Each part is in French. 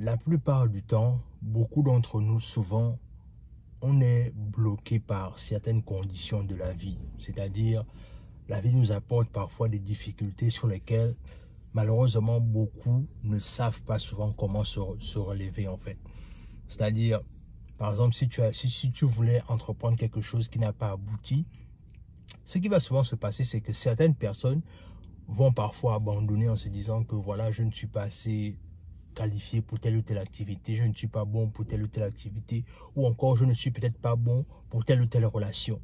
La plupart du temps, beaucoup d'entre nous, souvent, on est bloqué par certaines conditions de la vie. C'est-à-dire, la vie nous apporte parfois des difficultés sur lesquelles, malheureusement, beaucoup ne savent pas souvent comment se relever, en fait. C'est-à-dire, par exemple, si tu voulais entreprendre quelque chose qui n'a pas abouti, ce qui va souvent se passer, c'est que certaines personnes vont parfois abandonner en se disant que voilà, je ne suis pas assez qualifié pour telle ou telle activité, je ne suis pas bon pour telle ou telle activité, ou encore je ne suis peut-être pas bon pour telle ou telle relation.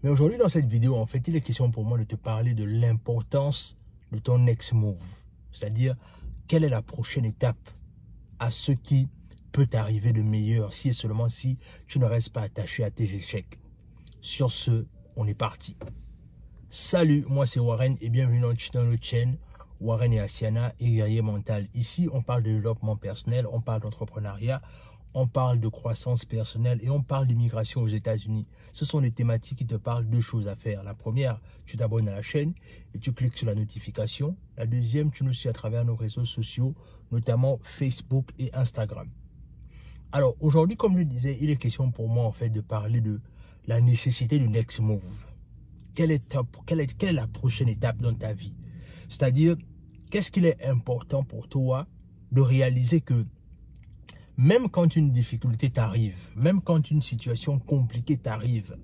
Mais aujourd'hui, dans cette vidéo, en fait, il est question pour moi de te parler de l'importance de ton next move. C'est-à-dire, quelle est la prochaine étape à ce qui peut t'arriver de meilleur, si et seulement si tu ne restes pas attaché à tes échecs. Sur ce, on est parti. Salut, moi c'est Warren et bienvenue dans notre chaîne Warren et Asiana et Guerrier Mental. Ici, on parle de développement personnel, on parle d'entrepreneuriat, on parle de croissance personnelle et on parle d'immigration aux États-Unis. Ce sont des thématiques qui te parlent de choses à faire. La première, tu t'abonnes à la chaîne et tu cliques sur la notification. La deuxième, tu nous suis à travers nos réseaux sociaux, notamment Facebook et Instagram. Alors, aujourd'hui, comme je disais, il est question pour moi en fait de parler de la nécessité du next move. Quelle est la prochaine étape dans ta vie? C'est-à-dire, qu'est-ce qu'il est important pour toi de réaliser que même quand une difficulté t'arrive, même quand une situation compliquée t'arrive,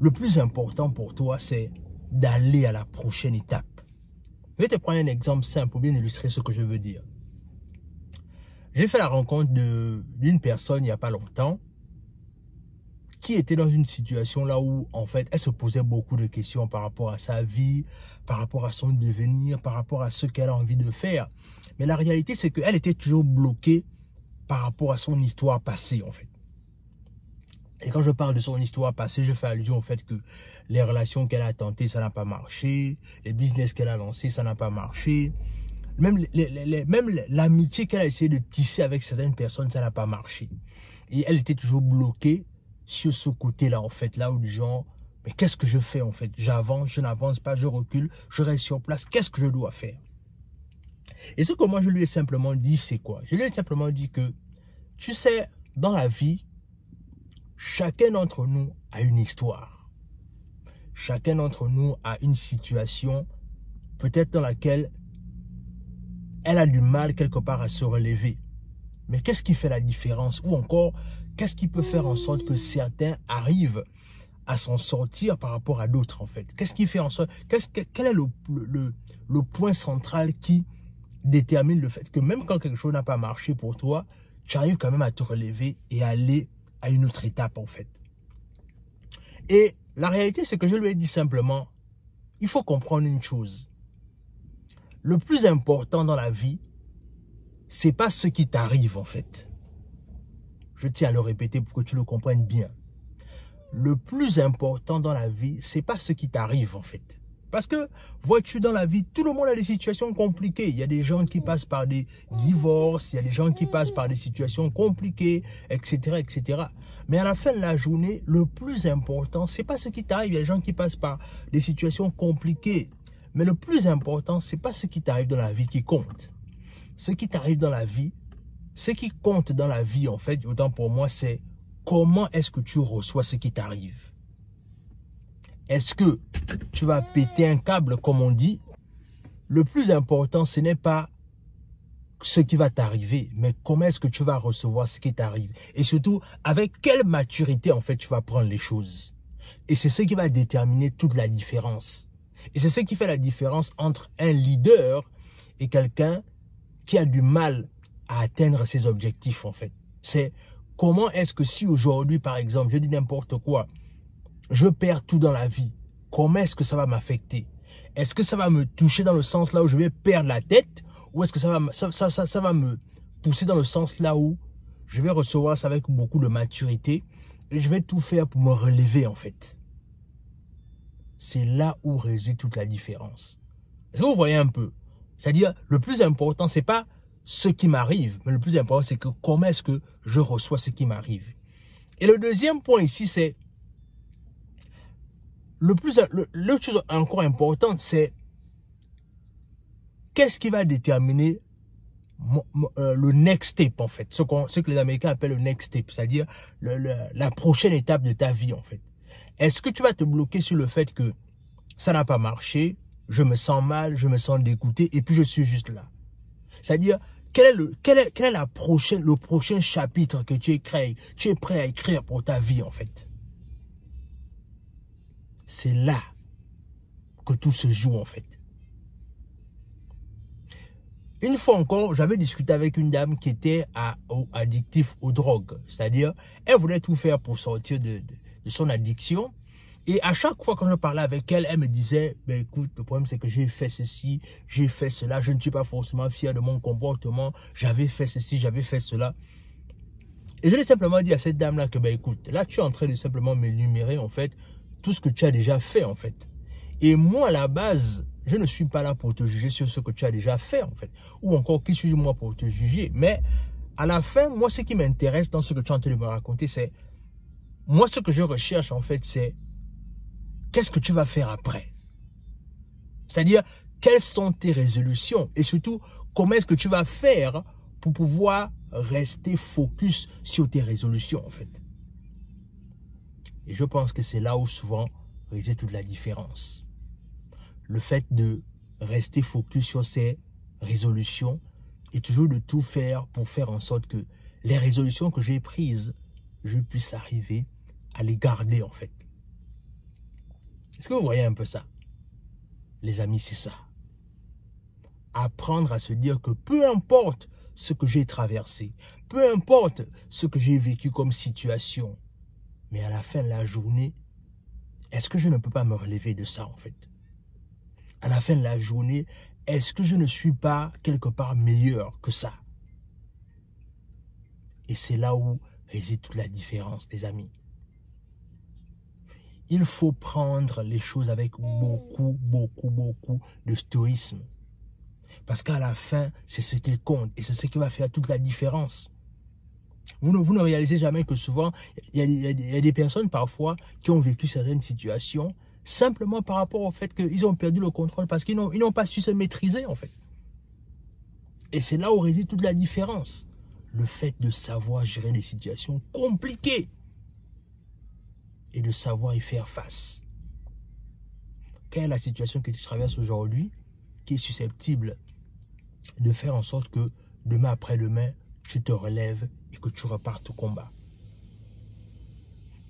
le plus important pour toi, c'est d'aller à la prochaine étape. Je vais te prendre un exemple simple pour bien illustrer ce que je veux dire. J'ai fait la rencontre d'une personne il n'y a pas longtemps qui était dans une situation là où, en fait, elle se posait beaucoup de questions par rapport à sa vie, par rapport à son devenir, par rapport à ce qu'elle a envie de faire. Mais la réalité, c'est qu'elle était toujours bloquée par rapport à son histoire passée, en fait. Et quand je parle de son histoire passée, je fais allusion au fait que les relations qu'elle a tentées, ça n'a pas marché. Les business qu'elle a lancés, ça n'a pas marché. Même l'amitié qu'elle a essayé de tisser avec certaines personnes, ça n'a pas marché. Et elle était toujours bloquée sur ce côté-là, en fait, là où du genre, mais qu'est-ce que je fais, en fait? J'avance, je n'avance pas, je recule, je reste sur place, qu'est-ce que je dois faire? Et ce que moi, je lui ai simplement dit, c'est quoi? Je lui ai simplement dit que, tu sais, dans la vie, chacun d'entre nous a une histoire. Chacun d'entre nous a une situation, peut-être dans laquelle elle a du mal quelque part à se relever. Mais qu'est-ce qui fait la différence? Ou encore, qu'est-ce qui peut faire en sorte que certains arrivent à s'en sortir par rapport à d'autres, en fait? Qu'est-ce qui fait en sorte... Quel est le point central qui détermine le fait que même quand quelque chose n'a pas marché pour toi, tu arrives quand même à te relever et à aller à une autre étape, en fait? Et la réalité, c'est que je lui ai dit simplement, il faut comprendre une chose. Le plus important dans la vie, c'est pas ce qui t'arrive, en fait. Je tiens à le répéter pour que tu le comprennes bien. Le plus important dans la vie, c'est pas ce qui t'arrive, en fait. Parce que, vois-tu, dans la vie, tout le monde a des situations compliquées. Il y a des gens qui passent par des divorces, il y a des gens qui passent par des situations compliquées, etc., etc. Mais à la fin de la journée, le plus important, c'est pas ce qui t'arrive. Il y a des gens qui passent par des situations compliquées. Mais le plus important, c'est pas ce qui t'arrive dans la vie qui compte. Ce qui t'arrive dans la vie, ce qui compte dans la vie, en fait, autant pour moi, c'est comment est-ce que tu reçois ce qui t'arrive. Est-ce que tu vas péter un câble, comme on dit? Le plus important, ce n'est pas ce qui va t'arriver, mais comment est-ce que tu vas recevoir ce qui t'arrive. Et surtout, avec quelle maturité, en fait, tu vas prendre les choses. Et c'est ce qui va déterminer toute la différence. Et c'est ce qui fait la différence entre un leader et quelqu'un qui a du mal à atteindre ses objectifs, en fait. C'est comment est-ce que si aujourd'hui, par exemple, je dis n'importe quoi, je perds tout dans la vie, comment est-ce que ça va m'affecter? Est-ce que ça va me toucher dans le sens là où je vais perdre la tête? Ou est-ce que ça va me pousser dans le sens là où je vais recevoir ça avec beaucoup de maturité et je vais tout faire pour me relever, en fait? C'est là où réside toute la différence. Est-ce que vous voyez un peu? C'est-à-dire, le plus important, c'est pas ce qui m'arrive, mais le plus important, c'est que comment est-ce que je reçois ce qui m'arrive. Et le deuxième point ici, c'est l'autre chose encore importante, c'est qu'est-ce qui va déterminer le next step, en fait. Ce que les Américains appellent le next step, c'est-à-dire la prochaine étape de ta vie, en fait. Est-ce que tu vas te bloquer sur le fait que ça n'a pas marché, je me sens mal, je me sens dégoûté, et puis je suis juste là? C'est-à-dire, quel est le prochain chapitre que tu es prêt à écrire pour ta vie, en fait? C'est là que tout se joue, en fait. Une fois encore, j'avais discuté avec une dame qui était addictive aux drogues. C'est-à-dire, elle voulait tout faire pour sortir de son addiction. Et à chaque fois que je parlais avec elle, elle me disait, ben écoute, le problème c'est que j'ai fait ceci, j'ai fait cela, je ne suis pas forcément fier de mon comportement, j'avais fait ceci, j'avais fait cela. Et je lui ai simplement dit à cette dame-là que, ben écoute, là tu es en train de simplement m'énumérer en fait tout ce que tu as déjà fait en fait. Et moi à la base, je ne suis pas là pour te juger sur ce que tu as déjà fait en fait. Ou encore, qui suis-je moi pour te juger? Mais à la fin, moi ce qui m'intéresse dans ce que tu es en train de me raconter, c'est, moi ce que je recherche en fait, c'est qu'est-ce que tu vas faire après? C'est-à-dire, quelles sont tes résolutions? Et surtout, comment est-ce que tu vas faire pour pouvoir rester focus sur tes résolutions, en fait? Et je pense que c'est là où souvent réside toute la différence. Le fait de rester focus sur ses résolutions et toujours de tout faire pour faire en sorte que les résolutions que j'ai prises, je puisse arriver à les garder, en fait. Est-ce que vous voyez un peu ça? Les amis, c'est ça. Apprendre à se dire que peu importe ce que j'ai traversé, peu importe ce que j'ai vécu comme situation, mais à la fin de la journée, est-ce que je ne peux pas me relever de ça en fait? À la fin de la journée, est-ce que je ne suis pas quelque part meilleur que ça? Et c'est là où réside toute la différence, les amis. Il faut prendre les choses avec beaucoup de stoïcisme. Parce qu'à la fin, c'est ce qui compte et c'est ce qui va faire toute la différence. Vous ne réalisez jamais que souvent, il y a des personnes parfois qui ont vécu certaines situations simplement par rapport au fait qu'ils ont perdu le contrôle parce qu'ils n'ont pas su se maîtriser en fait. Et c'est là où réside toute la différence. Le fait de savoir gérer des situations compliquées. Et de savoir y faire face. Quelle est la situation que tu traverses aujourd'hui qui est susceptible de faire en sorte que demain après-demain, tu te relèves et que tu repartes au combat?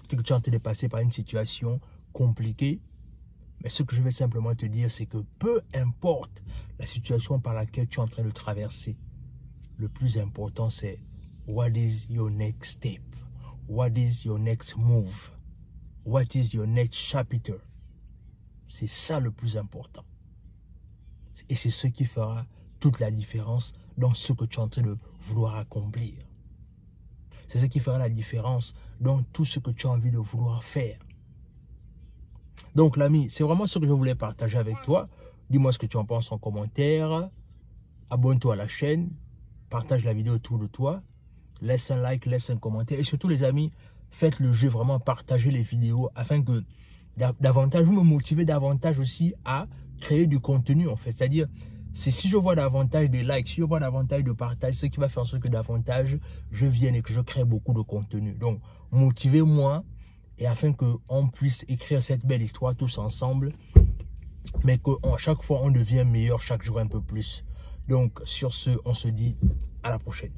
Que tu es en train de passer par une situation compliquée, mais ce que je vais simplement te dire, c'est que peu importe la situation par laquelle tu es en train de traverser, le plus important c'est what is your next step? What is your next move? What is your next chapter? C'est ça le plus important. Et c'est ce qui fera toute la différence dans ce que tu es en train de vouloir accomplir. C'est ce qui fera la différence dans tout ce que tu as envie de vouloir faire. Donc l'ami, c'est vraiment ce que je voulais partager avec toi. Dis-moi ce que tu en penses en commentaire. Abonne-toi à la chaîne. Partage la vidéo autour de toi. Laisse un like, laisse un commentaire. Et surtout les amis, faites le jeu, vraiment partagez les vidéos afin que davantage, vous me motivez davantage aussi à créer du contenu en fait. C'est-à-dire, c'est si je vois davantage de likes, si je vois davantage de partage, ce qui va faire en sorte que davantage je vienne et que je crée beaucoup de contenu. Donc, motivez-moi et afin qu'on puisse écrire cette belle histoire tous ensemble, mais qu'à chaque fois on devient meilleur chaque jour un peu plus. Donc, sur ce, on se dit à la prochaine.